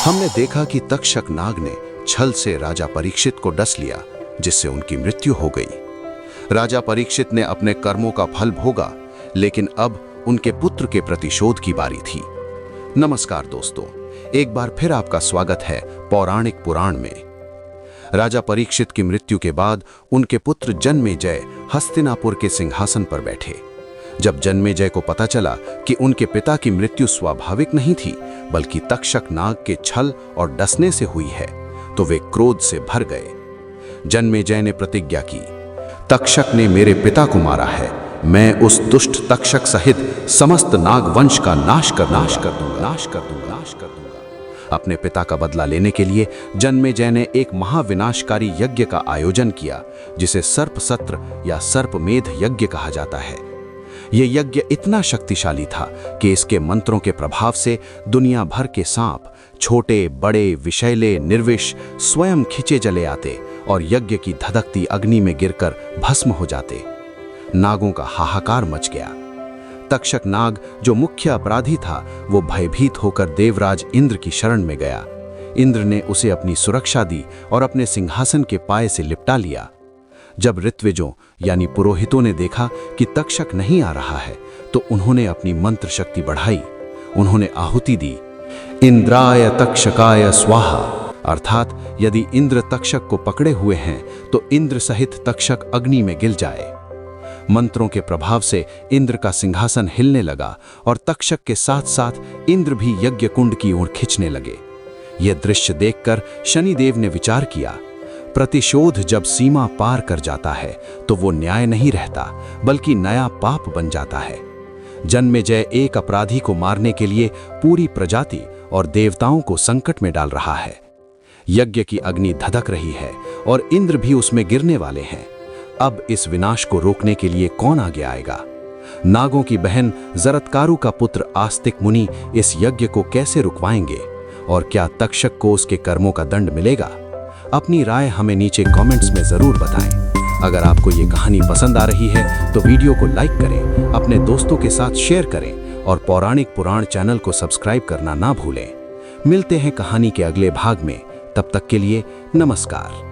हमने देखा कि तक्षक नाग ने छल से राजा परीक्षित को डस लिया, जिससे उनकी मृत्यु हो गई। राजा परीक्षित ने अपने कर्मों का फल भोगा, लेकिन अब उनके पुत्र के प्रतिशोध की बारी थी। नमस्कार दोस्तों, एक बार फिर आपका स्वागत है पौराणिक पुराण में। राजा परीक्षित की मृत्यु के बाद उनके पुत्र जन्मेजय हस्तिनापुर के सिंहासन पर बैठे। जब जन्मेजय को पता चला कि उनके पिता की मृत्यु स्वाभाविक नहीं थी, बल्कि तक्षक नाग के छल और डसने से हुई है, तो वे क्रोध से भर गए। जन्मेजय ने प्रतिज्ञा की, तक्षक ने मेरे पिता को मारा है, मैं उस दुष्ट तक्षक सहित समस्त नाग वंश का नाश कर दूंगा। अपने पिता का बदला लेने के लिए जन्मेजय ने एक महाविनाशकारी यज्ञ का आयोजन किया, जिसे सर्प सत्र या सर्पमेध यज्ञ कहा जाता है। यह यज्ञ इतना शक्तिशाली था कि इसके मंत्रों के प्रभाव से दुनिया भर के सांप, छोटे बड़े विषैले निर्विष, स्वयं खिंचे जले आते और यज्ञ की धधकती अग्नि में गिरकर भस्म हो जाते। नागों का हाहाकार मच गया। तक्षक नाग, जो मुख्य अपराधी था, वो भयभीत होकर देवराज इंद्र की शरण में गया। इंद्र ने उसे अपनी सुरक्षा दी और अपने सिंहासन के पाए से लिपटा लिया। जब ऋत्विजों यानी पुरोहितों ने देखा कि तक्षक नहीं आ रहा है, तो उन्होंने अपनी मंत्र शक्ति बढ़ाई। उन्होंने आहुति दी, इंद्राय तक्षकाय स्वाहा, अर्थात यदि इंद्र तक्षक को पकड़े हुए हैं तो इंद्र सहित तक्षक अग्नि में गिल जाए। मंत्रों के प्रभाव से इंद्र का सिंहासन हिलने लगा और तक्षक के साथ साथ इंद्र भी यज्ञ कुंड की ओर खिंचने लगे। यह दृश्य देखकर शनिदेव ने विचार किया, प्रतिशोध जब सीमा पार कर जाता है तो वो न्याय नहीं रहता, बल्कि नया पाप बन जाता है। जन्मेजय एक अपराधी को मारने के लिए पूरी प्रजाति और देवताओं को संकट में डाल रहा है। यज्ञ की अग्नि धधक रही है और इंद्र भी उसमें गिरने वाले हैं। अब इस विनाश को रोकने के लिए कौन आगे आएगा? नागों की बहन जरत्कारु का पुत्र आस्तिक मुनि इस यज्ञ को कैसे रुकवाएंगे? और क्या तक्षक को उसके कर्मों का दंड मिलेगा? अपनी राय हमें नीचे कमेंट्स में जरूर बताएं। अगर आपको ये कहानी पसंद आ रही है तो वीडियो को लाइक करें, अपने दोस्तों के साथ शेयर करें और पौराणिक पुराण चैनल को सब्सक्राइब करना ना भूलें। मिलते हैं कहानी के अगले भाग में, तब तक के लिए नमस्कार।